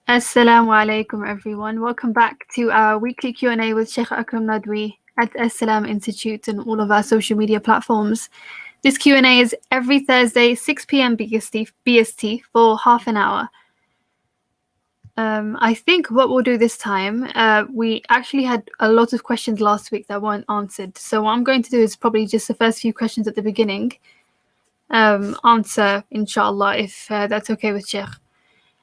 Assalamu alaikum everyone. Welcome back to our weekly Q&A with Shaykh Akram Nadwi at the Al-Salam Institute and all of our social media platforms. This Q&A is every Thursday, 6 p.m. BST for half an hour. I think what we'll do this time, we actually had a lot of questions last week that weren't answered. So what I'm going to do is probably just the first few questions at the beginning, answer inshallah if that's okay with Shaykh.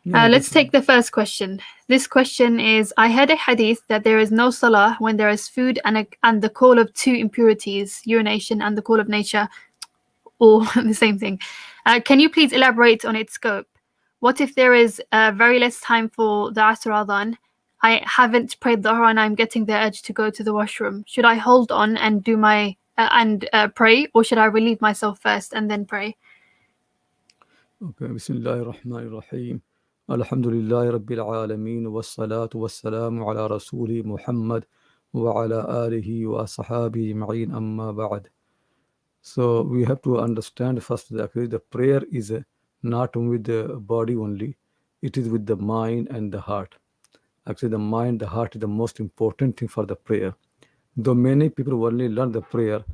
Let's take the first question. This question is, I heard a hadith that there is no salah when there is food and the call of two impurities, urination and the call of nature, or the same thing. Can you please elaborate on its scope? What if there is very less time for the Asr Adhan? I haven't prayed Dhuhr and I'm getting the urge to go to the washroom. Should I hold on and do my pray, or should I relieve myself first and then pray? Okay, Bismillahirrahmanirrahim. Alhamdulillahi Rabbil Alameen. Wassalatu wassalamu ala Rasuli Muhammad wa ala alihi wa sahabihi ma'in amma ba'd. So we have to understand first that actually the prayer is not with the body only, it is with the mind and the heart. Actually, the mind, the heart is the most important thing for the prayer. Though many people only learn the prayer,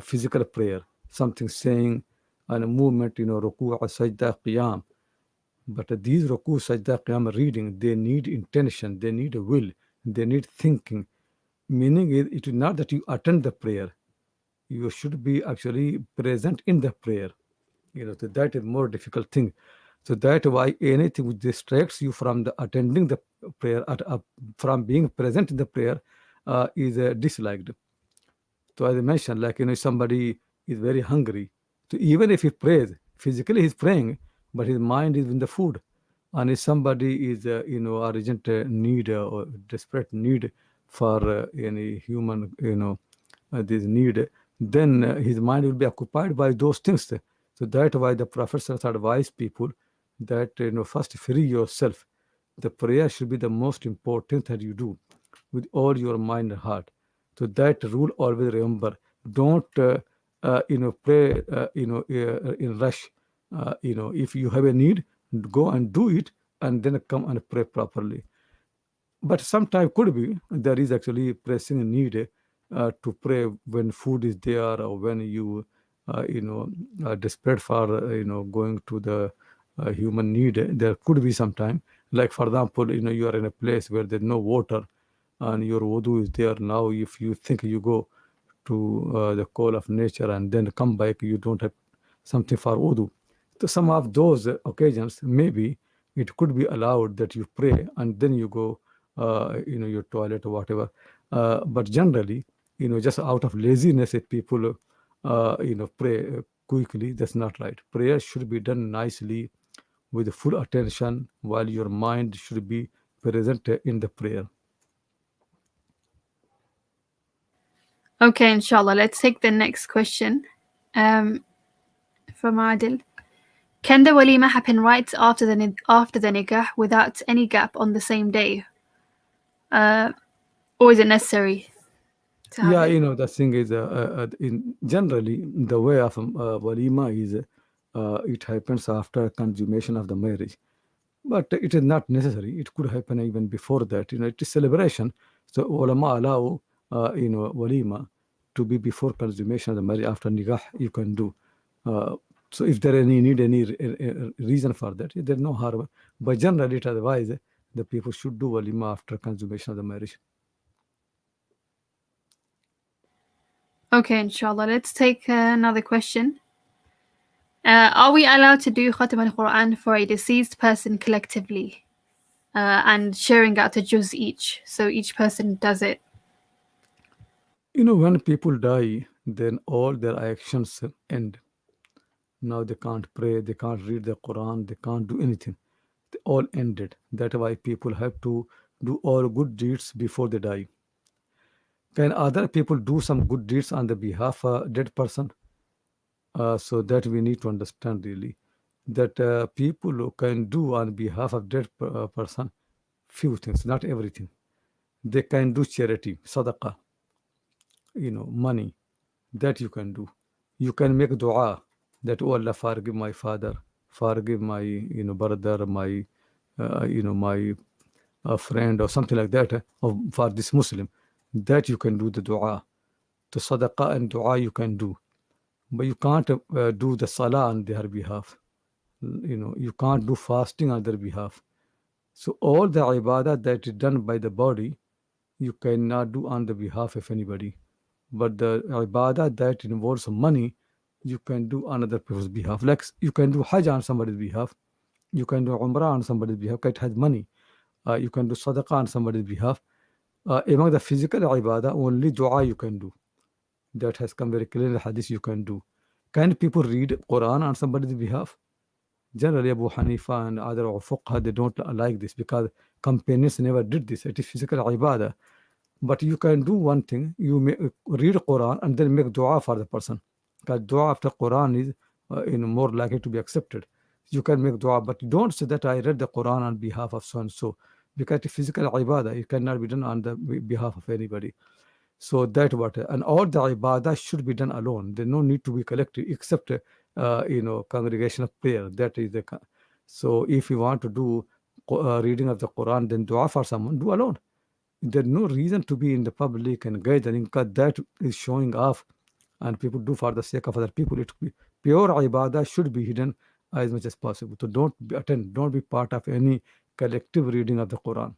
physical prayer, something saying and a movement, ruku', sajda, qiyam. But these ruku, sajda, qiyam reading, they need intention, they need a will, they need thinking. Meaning is, it is not that you attend the prayer, you should be actually present in the prayer. So that is more difficult thing. So that why anything which distracts you from the attending the prayer, from being present in the prayer, is disliked. So as I mentioned, like somebody is very hungry. So even if he prays, physically he's praying, but his mind is in the food. And if somebody is urgent need or desperate need for any human this need, then his mind will be occupied by those things. So that's why the Prophet advised people that first free yourself. The prayer should be the most important that you do with all your mind and heart. So that rule always remember. Don't pray in rush. If you have a need, go and do it, and then come and pray properly. But sometimes could be there is actually pressing need to pray when food is there, or when you are desperate for going to the human need. There could be some time, like for example, you are in a place where there's no water and your wudu is there. Now if you think you go to the call of nature and then come back, you don't have something for wudu. So some of those occasions, maybe it could be allowed that you pray and then you go your toilet or whatever. But generally, just out of laziness, if people pray quickly, that's not right. Prayer should be done nicely with full attention, while your mind should be present in the prayer. Okay, inshallah. Let's take the next question from Adil. Can the walima happen right after the nikah without any gap on the same day? Or is it necessary to have Yeah, it? the thing is, in generally, the way of walima is it happens after consummation of the marriage. But it is not necessary. It could happen even before that. It is celebration. So ulama allow, walima to be before consummation of the marriage. After nikah, you can do. Uh, so if there any reason for that, there's no harm. But generally, it otherwise the people should do walima after consummation of the marriage. Okay, inshallah. Let's take another question. Are we allowed to do Khatam al-Quran for a deceased person collectively and sharing out a juz each? So each person does it. When people die, then all their actions end. Now they can't pray, they can't read the Quran, they can't do anything. They all ended. That's why people have to do all good deeds before they die. Can other people do some good deeds on the behalf of a dead person? So that we need to understand really that people who can do on behalf of dead person few things, not everything. They can do charity, sadaqah, money, that you can do. You can make dua that, oh Allah, forgive my father, forgive my brother, my my a friend or something like that, or for this Muslim, that you can do the dua. To sadaqah and dua you can do, but you can't do the salah on their behalf. You can't do fasting on their behalf. So all the ibadah that is done by the body, you cannot do on the behalf of anybody. But the ibadah that involves money, you can do on other people's behalf. Like you can do hajj on somebody's behalf, you can do umrah on somebody's behalf. It has money. You can do sadaqah on somebody's behalf. Among the physical ibadah, only dua you can do. That has come very clearly in the hadith you can do. Can people read Quran on somebody's behalf? Generally, Abu Hanifa and other fuqaha, they don't like this because companions never did this. It is physical ibadah. But you can do one thing, you read Quran and then make dua for the person. Because dua after Quran is more likely to be accepted. You can make dua, but don't say that I read the Quran on behalf of so and so. Because it is physical ibadah, it cannot be done on the behalf of anybody. So that what, and all the ibadah should be done alone. There's no need to be collective except congregational prayer. That is the. So if you want to do reading of the Quran, then dua for someone, do alone. There's no reason to be in the public and gathering because that is showing off, and people do for the sake of other people. It be pure ibadah should be hidden as much as possible. So don't be part of any collective reading of the Quran.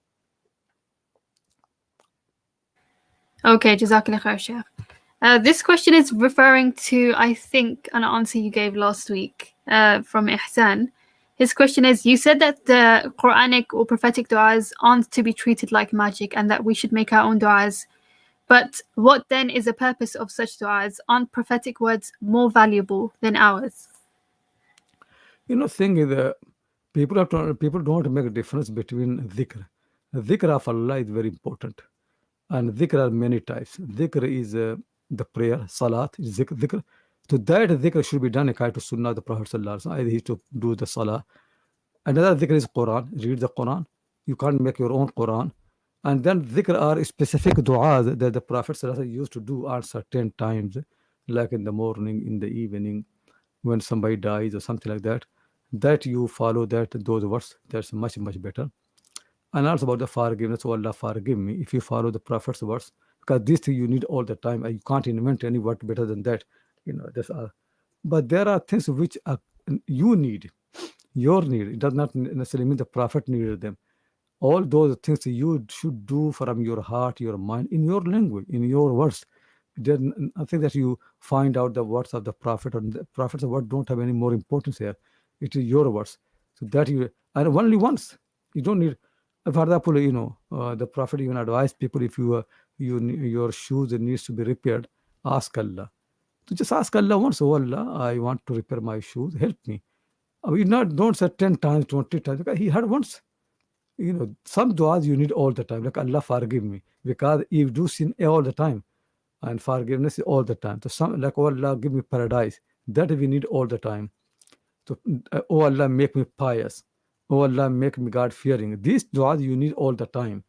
Okay, Jazakallah khair, Shaykh. This question is referring to, I think, an answer you gave last week from Ihsan. His question is, you said that the Quranic or prophetic du'as aren't to be treated like magic and that we should make our own du'as. But what then is the purpose of such du'as? Aren't prophetic words more valuable than ours? Thing is, people don't make a difference between dhikr. Dhikr of Allah is very important. And dhikr are many types. Dhikr is the prayer, salat, is dhikr. So that dhikr should be done according to Sunnah of the Prophet Sallallahu Alaihi Wasallam. Either he to do the salah. Another dhikr is Quran, read the Quran. You can't make your own Quran. And then dhikr are specific du'as that the Prophet Sallallahu Alaihi Wasallam used to do at certain times, like in the morning, in the evening, when somebody dies or something like that. That you follow those words, that's much, much better. And also about the forgiveness, oh Allah, forgive me. If you follow the Prophet's words, because these things you need all the time, and you can't invent any word better than that. That's all. But there are things which you need, your need. It does not necessarily mean the Prophet needed them. All those things you should do from your heart, your mind, in your language, in your words. Then I think that you find out the words of the Prophet, and the Prophet's word don't have any more importance here. It is your words. So that you, and only once. You don't need. For example, the Prophet even advised people, if your shoes needs to be repaired, ask Allah. So just ask Allah once. Oh Allah, I want to repair my shoes. Help me. We not don't say 10 times, 20 times. Because he had once. Some du'as you need all the time. Like Allah forgive me, because you do sin all the time, and forgiveness is all the time. So some like, oh Allah, give me paradise. That we need all the time. So, oh Allah, make me pious. Oh Allah, make me God fearing. These du'as you need all the time.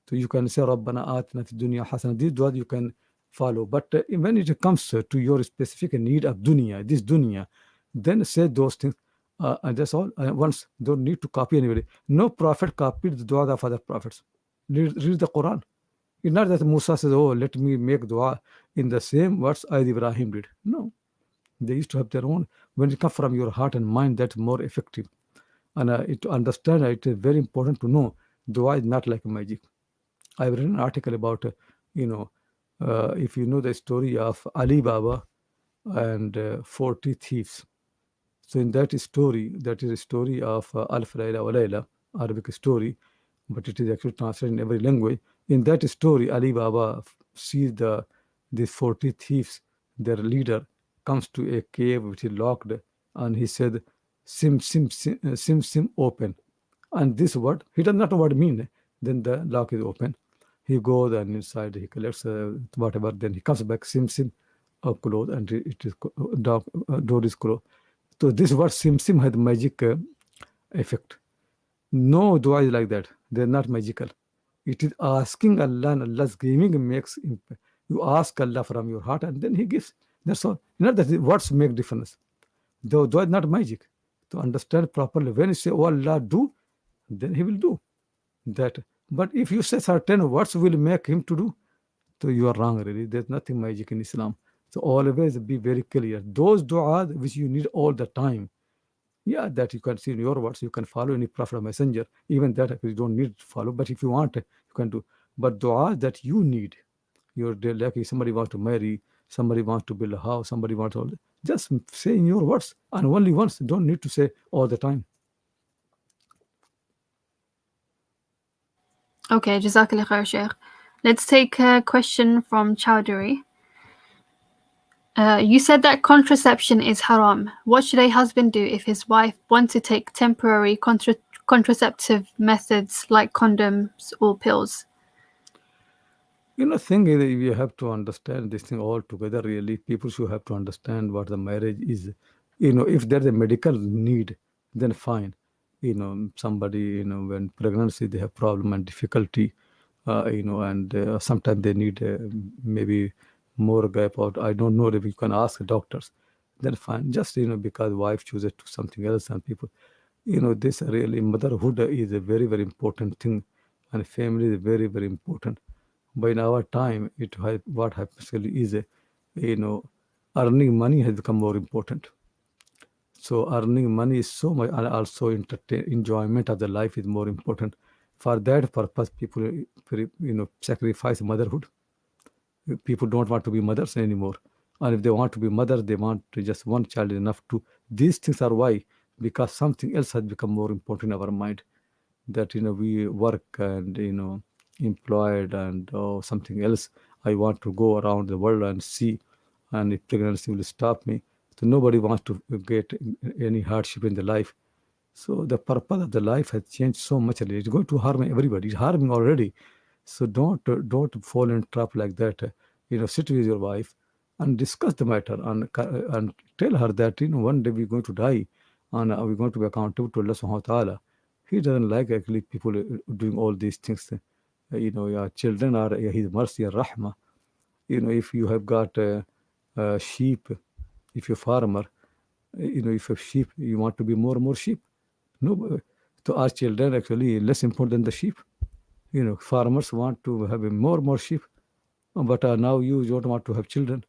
So you can say Rabbana atina fid dunya hasana. These du'as you can follow. But when it comes to your specific need of dunya, this dunya, then say those things. And that's all. Once, don't need to copy anybody. No prophet copied the dua of other prophets. Read the Quran. It's not that Musa says, oh, let me make dua in the same words as Ibrahim did. No. They used to have their own. When it comes from your heart and mind, that's more effective. And to understand, it is very important to know dua is not like magic. I've written an article about, if you know the story of Ali Baba and 40 thieves. So in that story, that is a story of Alf Layla wa Layla, Arabic story, but it is actually translated in every language. In that story, Ali Baba sees these 40 thieves. Their leader comes to a cave which is locked, and he said, "Sim, sim, sim, sim, sim, open." And this word, he does not know what it means. Then the lock is open. He goes and inside he collects whatever. Then he comes back, sim, sim, closed, and it is door is closed. So this word sim sim had magic effect. No dua is like that. They're not magical. It is asking Allah, and Allah's giving makes impact. You ask Allah from your heart and then He gives. That's all. Not that the words make difference. Though dua is not magic. To understand properly, when you say, oh Allah, do, then He will do. that. But if you say certain words will make him to do, so you are wrong really. There's nothing magic in Islam. So always be very clear. Those dua which you need all the time, yeah, that you can see in your words, you can follow any prophet or messenger. Even that you don't need to follow, but if you want, you can do. But dua that you need, like if somebody wants to marry, somebody wants to build a house, somebody wants all, just say in your words and only once. Don't need to say all the time. Okay, Jazakallah khair, Shaykh. Let's take a question from Chowdhury. You said that contraception is haram. What should a husband do if his wife wants to take temporary contraceptive methods like condoms or pills? Thing is, you have to understand this thing all together. Really, people should have to understand what the marriage is. If there's a medical need, then fine. Somebody, when pregnancy, they have problem and difficulty. And sometimes they need maybe more gap out. I don't know if you can ask doctors. Then fine. Just because wife chooses to something else, and people, this really motherhood is a very very important thing, and family is very very important. But in our time, what happens really is, you know, earning money has become more important. So earning money is so much, and also enjoyment of the life is more important. For that purpose, people, sacrifice motherhood. People don't want to be mothers anymore, and if they want to be mothers, they want to just one child is enough to. These things are why, because something else has become more important in our mind, that we work and employed and something else. I want to go around the world and see, and if pregnancy will stop me. So nobody wants to get any hardship in the life. So the purpose of the life has changed so much. It's going to harm everybody. It's harming already. So don't fall in trap like that. Sit with your wife and discuss the matter, and tell her that one day we're going to die, and we're going to be accountable to Allah Subhanahu wa Taala. He doesn't like actually people doing all these things. Your children are His mercy and rahmah. If you have got sheep, if you're farmer, if you have sheep, you want to be more and more sheep. No, to our children actually less important than the sheep. Farmers want to have more and more sheep, but now you don't want to have children.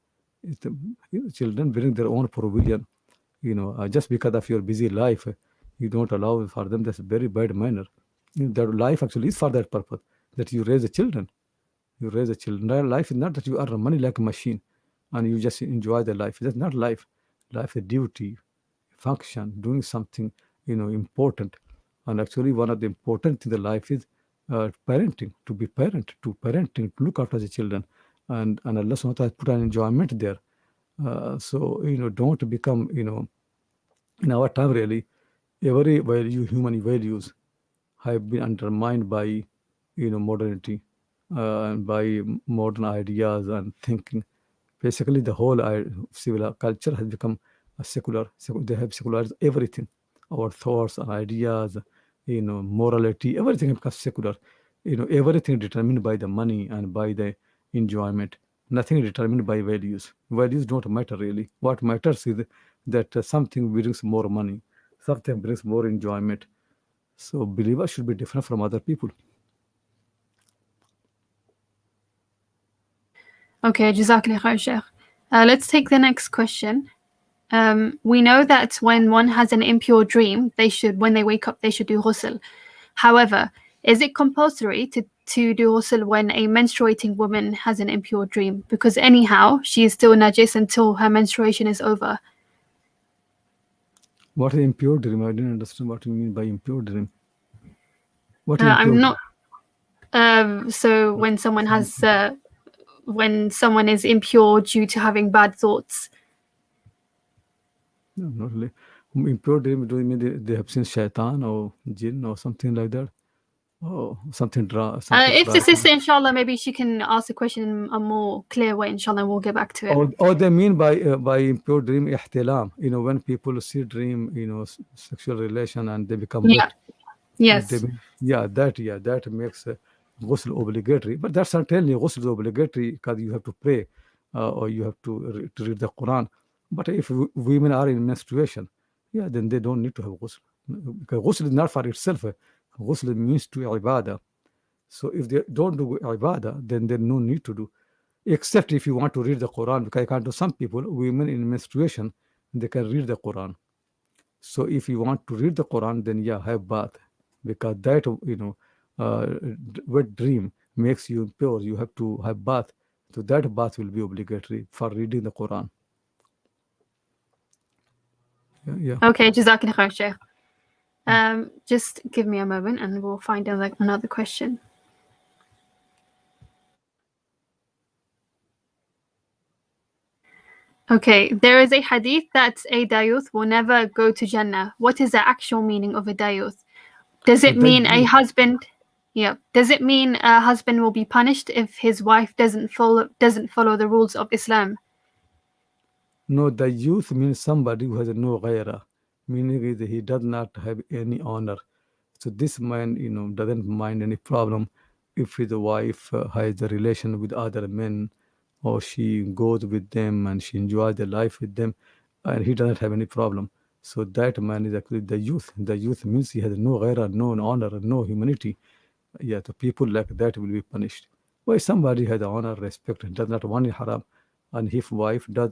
Children bring their own provision. Just because of your busy life, you don't allow for them. That's a very bad manner. That life actually is for that purpose, that you raise the children. You raise the children. Life is not that you earn money like a machine and you just enjoy the life. That's not life. Life is duty, function, doing something, important. And actually, one of the important things in life is parenting, to be parent, to parenting, to look after the children. And Allah subhanahu wa ta'ala put an enjoyment there. So, don't become, in our time really, every value, human values have been undermined by modernity, and by modern ideas and thinking. Basically the whole civil culture has become a they have secularized everything. Our thoughts and ideas, morality, everything has become secular. Everything determined by the money and by the enjoyment. Nothing determined by values. Values don't matter really. What matters is that something brings more money, something brings more enjoyment. So believers should be different from other people. Okay, Jazakallah khair, Shaykh. Let's take the next question. We know that when one has an impure dream, when they wake up, they should do ghusl. However, is it compulsory to do ghusl when a menstruating woman has an impure dream? Because anyhow, she is still najis until her menstruation is over. What is impure dream? I didn't understand what you mean by impure dream. What is I'm impure not. dream? So when someone is impure due to having bad thoughts. No, not really. Impure dream, do you mean they have seen shaitan or jinn or something like that? Oh, something If the frightening. sister, inshallah, maybe she can ask the question in a more clear way, inshallah, we'll get back to it. Or they mean by impure dream ihtilam. When people see dream, sexual relation and they become Yeah. wet. They Yes. mean, that makes ghusl obligatory. But that's certainly ghusl is obligatory because you have to pray, or you have to read the Quran. But if women are in menstruation, yeah, then they don't need to have ghusl, because ghusl is not for itself. Ghusl means to ibadah. So if they don't do ibadah, then there's no need to do. Except if you want to read the Quran, because I can't do some people, women in menstruation, they can read the Quran. So if you want to read the Quran, then yeah, have bath, because that wet dream makes you impure. You have to have bath. So that bath will be obligatory for reading the Quran. Yeah, yeah. Okay, Jazakallah khair, Shaykh. Just give me a moment and we'll find another question. Okay, there is a hadith that a dayuth will never go to Jannah. What is the actual meaning of a dayuth? Does So it that mean a husband? Yeah. Does it mean a husband will be punished if his wife doesn't follow the rules of Islam? no, the youth means somebody who has no ghaira, meaning is he does not have any honor. So this man, doesn't mind any problem if his wife has a relation with other men, or she goes with them and she enjoys the life with them, and he doesn't have any problem. So that man is actually the youth. The youth means he has no ghaira, no honor, no humanity. Yeah, the people like that will be punished. Why somebody has honor, respect, and does not want haram, and if wife does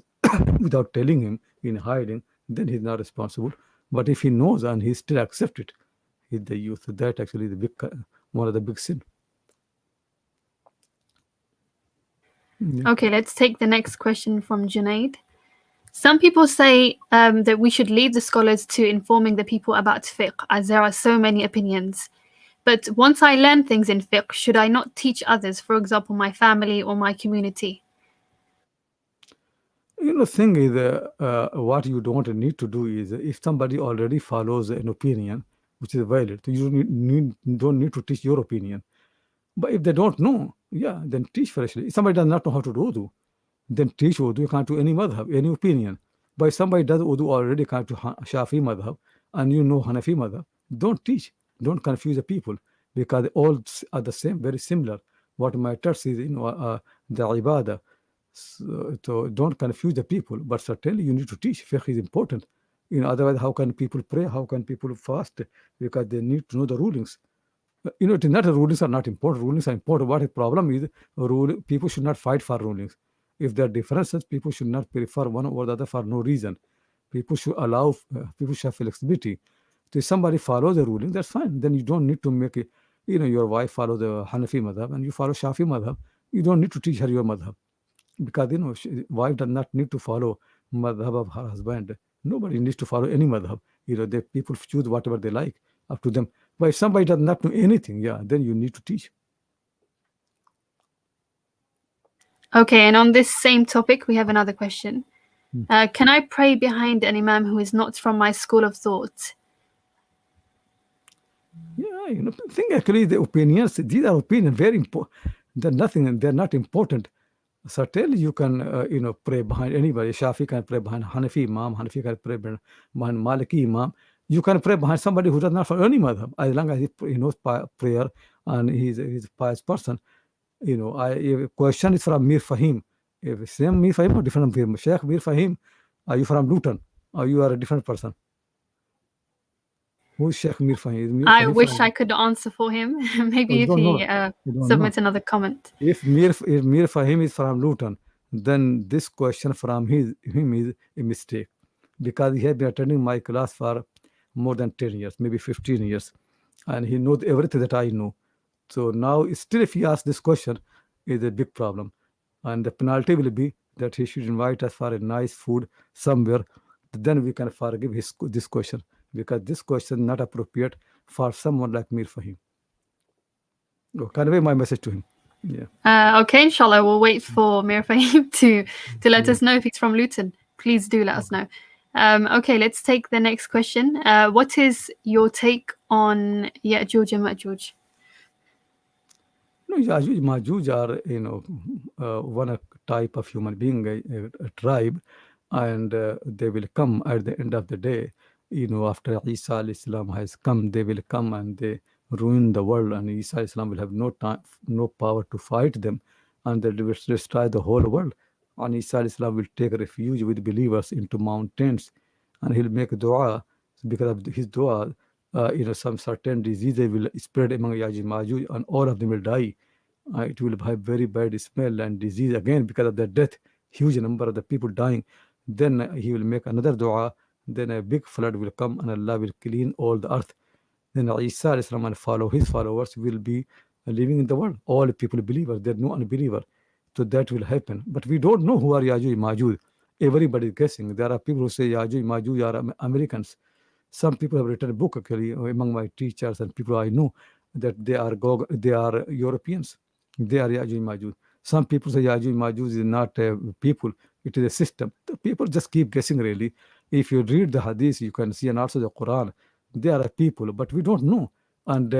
without telling him in hiding, then he's not responsible. But if he knows and he still accept it, he's the youth. That actually is the big one of the big sin. Yeah. Okay, let's take the next question from Junaid. Some people say that we should leave the scholars to informing the people about fiqh, as there are so many opinions. But once I learn things in fiqh, should I not teach others, for example, my family or my community? Thing is, what you don't need to do is if somebody already follows an opinion which is valid, so you don't need to teach your opinion. But if they don't know, yeah, then teach freshly. If somebody does not know how to do Urdu, then teach Urdu. You can't do any madhab, any opinion. But if somebody does Urdu already, can't do Shafi madhab, and you know Hanafi madhab, don't teach. Don't confuse the people, because all are the same, very similar. What matters is the ibadah. So don't confuse the people. But certainly you need to teach. Fiqh is important. Otherwise, how can people pray? How can people fast? Because they need to know the rulings. It is not rulings are not important. Rulings are important. What the problem is, people should not fight for rulings. If there are differences, people should not prefer one over the other for no reason. People should allow, people should have flexibility. So if somebody follows the ruling, that's fine. Then you don't need to make it, your wife follow the Hanafi madhab and you follow Shafi madhab. You don't need to teach her your madhab, because wife does not need to follow madhab of her husband. Nobody needs to follow any madhab. The people choose whatever they like, up to them. But if somebody does not know anything, yeah, then you need to teach. Okay, and on this same topic, we have another question. Can I pray behind an imam who is not from my school of thought? Yeah, think actually the opinions, these are opinions, very important. They're not important. Certainly you can, pray behind anybody. Shafi can pray behind Hanafi Imam, Hanafi can pray behind Maliki Imam. You can pray behind somebody who does not follow any madhab, as long as he knows prayer and he's a pious person. If question is from Mir Fahim. If same Mir Fahim or different Mir, Sheikh Mir Fahim, are you from Luton or you are a different person? Who is Sheikh Mir Fahim? Is Mir I Fahim wish from? I could answer for him. Oh, Maybe you if don't he know. You don't know. submits another comment. If Mir Fahim is from Luton, then this question from him is a mistake, because he has been attending my class for more than 10 years, maybe 15 years, and he knows everything that I know. So now, still, if he asks this question, is a big problem. And the penalty will be that he should invite us for a nice food somewhere. Then we can forgive this question, because this question is not appropriate for someone like Mir Fahim. Oh, convey my message to him. Yeah. Okay, inshallah, we'll wait for Mir Fahim to let Yeah. us know if he's from Luton. Please do let us know. Okay, let's take the next question. What is your take on Ya'juj and Ma'juj? No, Yajuj Majuj are, one type of human being, a tribe, and they will come at the end of the day. After Isa alayhi salam has come, they will come and they ruin the world, and Isa alayhi salam will have no time, no power to fight them, and they will destroy the whole world. And Isa alayhi salam will take refuge with believers into mountains, and he'll make dua. Because of his dua, some certain diseases will spread among Yajuj Majuj, and all of them will die. It will have very bad smell and disease again because of the death, huge number of the people dying. Then he will make another dua. Then a big flood will come, and Allah will clean all the earth. Then Isa alayhi salam and his followers will be living in the world. All people believers, there are no unbeliever. So that will happen. But we don't know who are Yajuj Majuj. Everybody is guessing. There are people who say Yajuj Majuj are Americans. Some people have written a book actually among my teachers and people I know that they are Europeans. They are Yajuj Majuj. Some people say Yajuj Majuj is not people, it is a system. The people just keep guessing really. If you read the hadith, you can see, and also the Quran, they are a people, but we don't know. And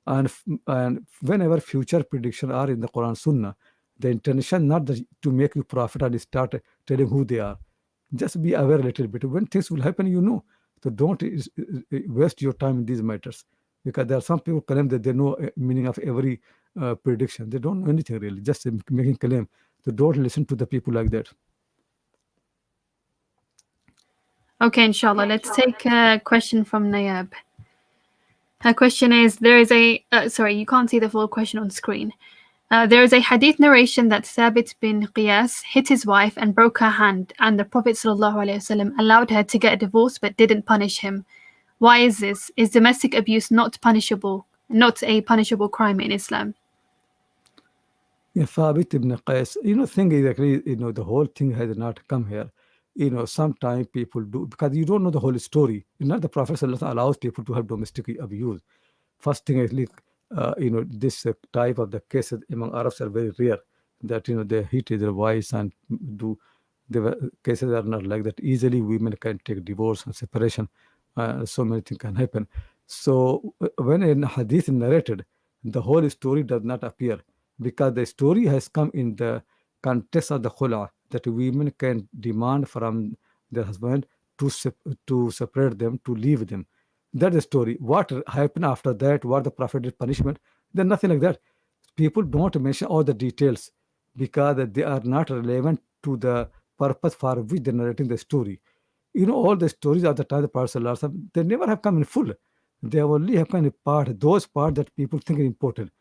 and whenever future predictions are in the Quran Sunnah, the intention not to make you prophet and start telling who they are. Just be aware a little bit. When things will happen, you know. So don't waste your time in these matters, because there are some people claim that they know meaning of every prediction. They don't know anything really, just making claim. So don't listen to the people like that. Okay, inshallah. Let's take a question from Nayab. Her question is, there is a, sorry, you can't see the full question on screen. There is a hadith narration that Thabit bin Qiyas hit his wife and broke her hand, and the Prophet ﷺ allowed her to get a divorce but didn't punish him. Why is this? Is domestic abuse not a punishable crime in Islam? Yeah, Thabit ibn Qais, thing is actually, the whole thing has not come here. Sometimes people do, because you don't know the whole story. Not the Prophet ﷺ allows people to have domestic abuse. First thing is, this type of the cases among Arabs are very rare. That they hit their wives and do. The cases are not like that. Easily, women can take divorce and separation. So many things can happen. So when a hadith is narrated, the whole story does not appear, because the story has come in the context of the khula, that women can demand from their husband to separate them, to leave them. That's the story. What happened after that, what the Prophet did punishment, then nothing like that. People don't mention all the details because they are not relevant to the purpose for which they're narrating the story. All the stories of the time of the Prophet, ﷺ, they never have come in full. They only have come in part, those parts that people think are important.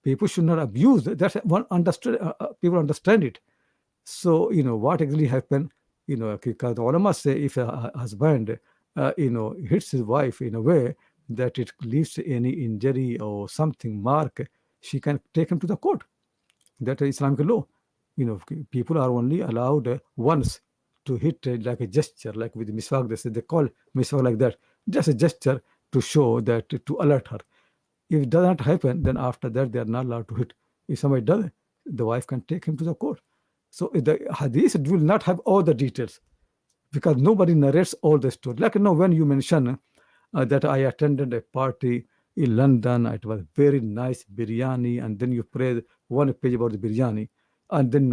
People should not abuse. That's one understood. People understand it. So what exactly happened. Because the ulama say if a husband, hits his wife in a way that it leaves any injury or something mark, she can take him to the court. That is Islamic law. People are only allowed once to hit like a gesture, like with miswak. They call miswak like that, just a gesture to show that, to alert her. If it does not happen, then after that they are not allowed to hit. If somebody does it, the wife can take him to the court. So the hadith will not have all the details, because nobody narrates all the story. Like when you mention that I attended a party in London, it was very nice biryani, and then you pray one page about the biryani, and then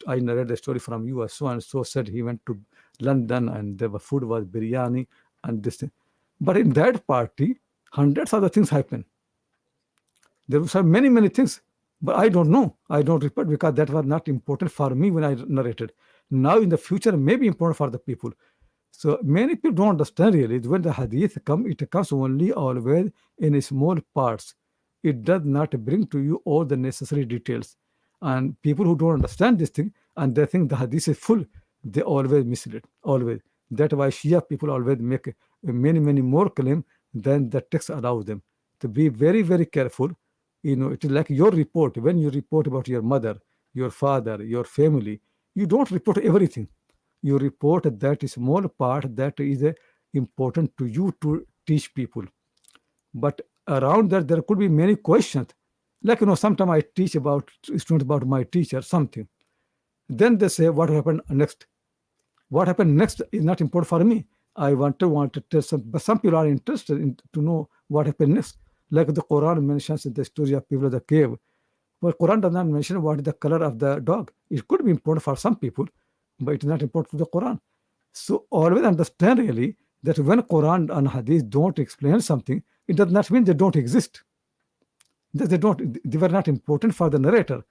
I narrate the story from you. So and so said he went to London, and the food was biryani and this thing. But in that party, hundreds of the things happen. There were many, many things, but I don't know. I don't report because that was not important for me when I narrated. Now in the future, may be important for the people. So many people don't understand really. When the hadith it comes only always in small parts. It does not bring to you all the necessary details. And people who don't understand this thing and they think the hadith is full, they always mislead. Always. That's why Shia people always make many, many more claim than the text allows them. To be very, very careful. It is like your report. When you report about your mother, your father, your family, you don't report everything. You report that small part that is important to you to teach people. But around that, there could be many questions. Like, sometimes I teach about students about my teacher, something. Then they say, what happened next? What happened next is not important for me. I want to tell but some people are interested in to know what happened next. Like the Quran mentions the story of people of the cave. But Quran does not mention what is the color of the dog. It could be important for some people, but it is not important to the Quran. So always understand really that when Quran and Hadith don't explain something, it does not mean they don't exist. They were not important for the narrator.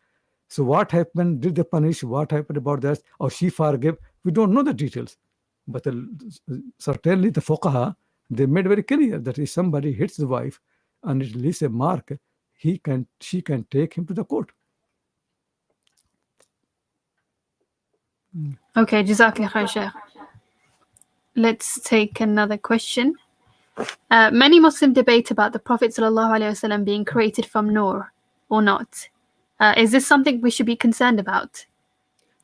So what happened? Did they punish? What happened about that? Or she forgave? We don't know the details. But certainly the fuqaha, They made very clear that if somebody hits the wife and it leaves a mark, she can take him to the court. Okay, Jazakallah khair, Shaykh. Let's take another question. Many Muslims debate about the Prophet ﷺ being created from Noor or not. Is this something we should be concerned about?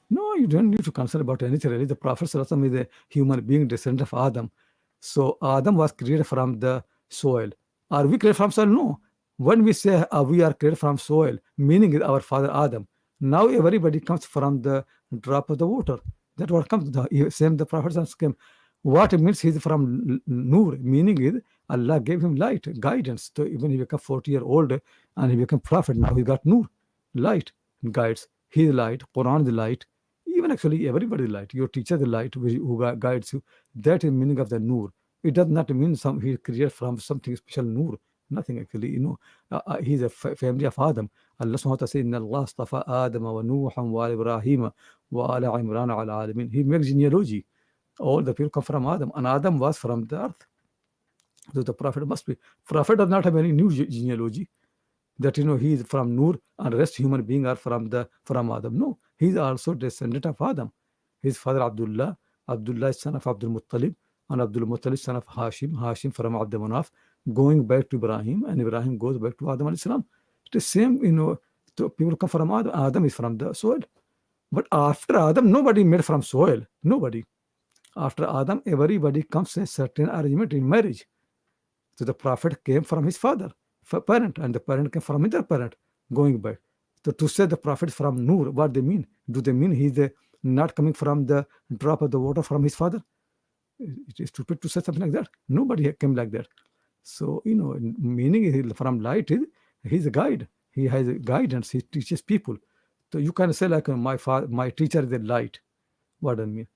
No, you don't need to concern about anything really. The Prophet ﷺ is a human being, descendant of Adam. So Adam was created from the soil. Are we created from soil? No. When we say we are created from soil, meaning is our father Adam. Now everybody comes from the drop of the water. That what comes. Same the Prophet ﷺ came. What it means he's from Noor, meaning is Allah gave him light, guidance. So even he became 40-year-old and he became prophet, now he got Noor, light, guides. His light, Quran the light, even actually everybody light. Your teacher the light who guides you. That is meaning of the Noor. It does not mean he created from something special Noor. Nothing actually, he's a family of Adam. Allah subhanahu wa ta'ala says, Inna Allah astafa Adam wa Nuhan wa Ibrahim wa ala Imran ala alamin. He makes genealogy. All the people come from Adam, and Adam was from the earth. So the Prophet must be. Prophet does not have any new genealogy that he is from Noor and rest human beings are from Adam. No, he is also descendant of Adam. His father Abdullah is son of Abdul Muttalib, and Abdul Muttalib son of Hashim from Abdul Manaf, going back to Ibrahim, and Ibrahim goes back to Adam alayhi salam. It is same, so people come from Adam. Adam is from the soil. But after Adam, nobody made from soil. Nobody. After Adam, everybody comes a certain arrangement in marriage. So the Prophet came from his father, parent, and the parent came from another parent, going back. So to say the Prophet is from Noor, what they mean? Do they mean he's not coming from the drop of the water from his father? It is stupid to say something like that. Nobody came like that. So, meaning from light is he's a guide. He has a guidance. He teaches people. So you can say like my teacher is the light. What do I mean?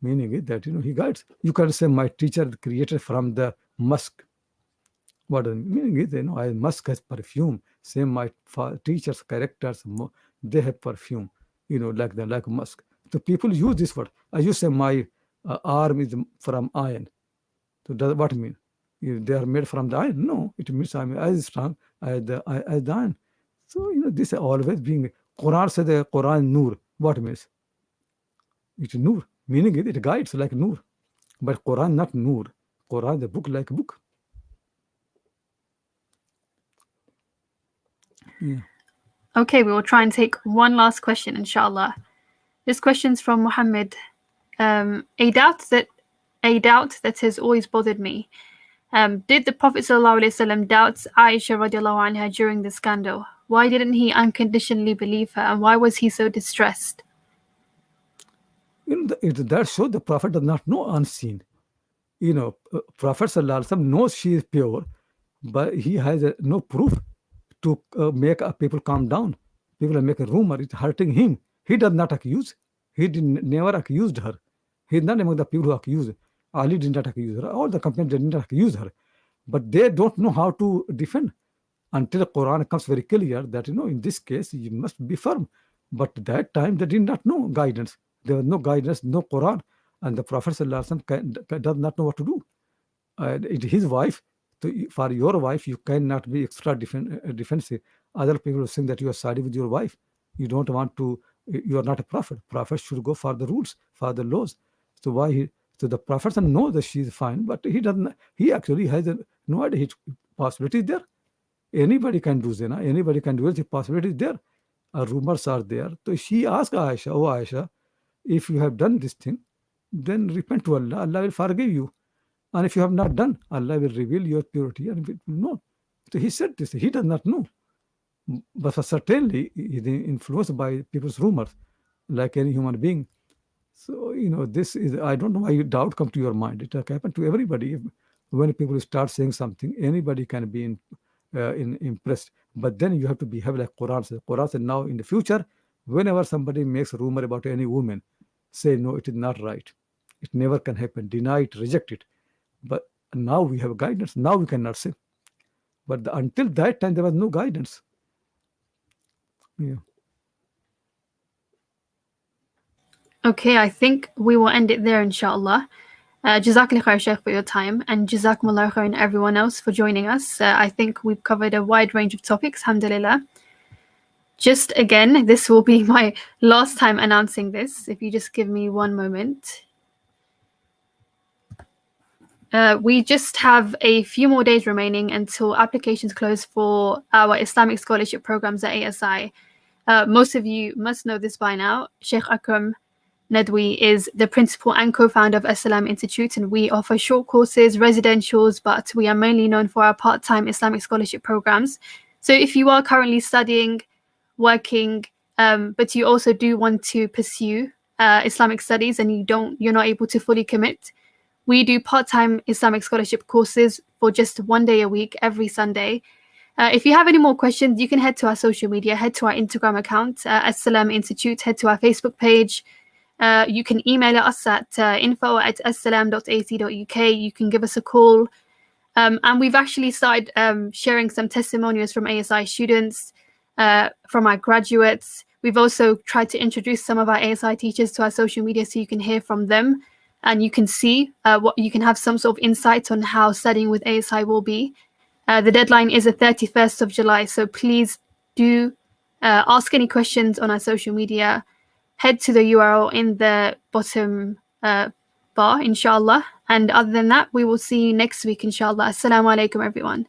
Meaning is that he guides. You can say my teacher created from the musk. What the meaning is, musk has perfume. Same my teachers, characters, they have perfume. Like musk. So people use this word. I use say my arm is from iron. So does what mean? If they are made from the iron? No, it means I'm as strong as the iron. So this is always being. Quran says the Quran Noor. What means? It's Noor. Meaning it guides like Noor. But Quran not Noor. Quran the book like book. Yeah. Okay, we will try and take one last question, inshallah. This question's from Muhammad. A doubt that has always bothered me. Did the Prophet ﷺ doubt Aisha radiallahu anha during the scandal? Why didn't he unconditionally believe her, and why was he so distressed? That shows the Prophet does not know unseen. Prophet ﷺ knows she is pure, but he has no proof to make people calm down. People make a rumor, it's hurting him. He does not accuse. He never accused her. He is not among the people who accuse. Ali did not accuse her. All the companions did not accuse her. But they don't know how to defend until the Quran comes very clear that, in this case, you must be firm. But that time, they did not know guidance. There was no guidance, no Quran. And the Prophet ﷺ does not know what to do. His wife, for your wife, you cannot be extra defensive. Other people think that you are siding with your wife. You don't want to, you are not a prophet. Prophet should go for the rules, for the laws. So so the prophet knows that she is fine, but he doesn't, he actually has no idea. Possibility is there. Anybody can do zina, anybody can do it. The possibility is there. Rumors are there. So she asked Aisha, oh Aisha, if you have done this thing, then repent to Allah. Allah will forgive you. And if you have not done, Allah will reveal your purity and will know. So he said this. He does not know. But certainly, he is influenced by people's rumors, like any human being. So, this is, I don't know why doubt come to your mind. It happened to everybody. When people start saying something, anybody can be impressed. But then you have to behave like Quran says. Quran says now in the future, whenever somebody makes a rumor about any woman, say, no, it is not right. It never can happen. Deny it, reject it. But now we have guidance. Now we cannot say. But until that time, there was no guidance. Yeah. Okay, I think we will end it there, inshallah. Jazakallah khair, Shaykh, for your time, and Jazakumullah khair and everyone else for joining us. I think we've covered a wide range of topics, alhamdulillah. Just again, this will be my last time announcing this. If you just give me one moment. We just have a few more days remaining until applications close for our Islamic scholarship programs at ASI. Most of you must know this by now. Shaykh Akram Nadwi is the principal and co-founder of Al-Salam Institute, and we offer short courses, residentials, but we are mainly known for our part-time Islamic scholarship programs. So if you are currently studying, working, but you also do want to pursue Islamic studies and you're not able to fully commit, we do part-time Islamic scholarship courses for just 1 day a week, every Sunday. If you have any more questions, you can head to our social media, head to our Instagram account, Al-Salam Institute, head to our Facebook page. You can email us at info@assalam.ac.uk. You can give us a call. And we've actually started sharing some testimonials from ASI students, from our graduates. We've also tried to introduce some of our ASI teachers to our social media so you can hear from them and you can see what you can have some sort of insight on how studying with ASI will be. The deadline is the 31st of July, so please do ask any questions on our social media. Head to the URL in the bottom bar, inshallah. And other than that, we will see you next week, inshallah. Assalamu alaikum, everyone.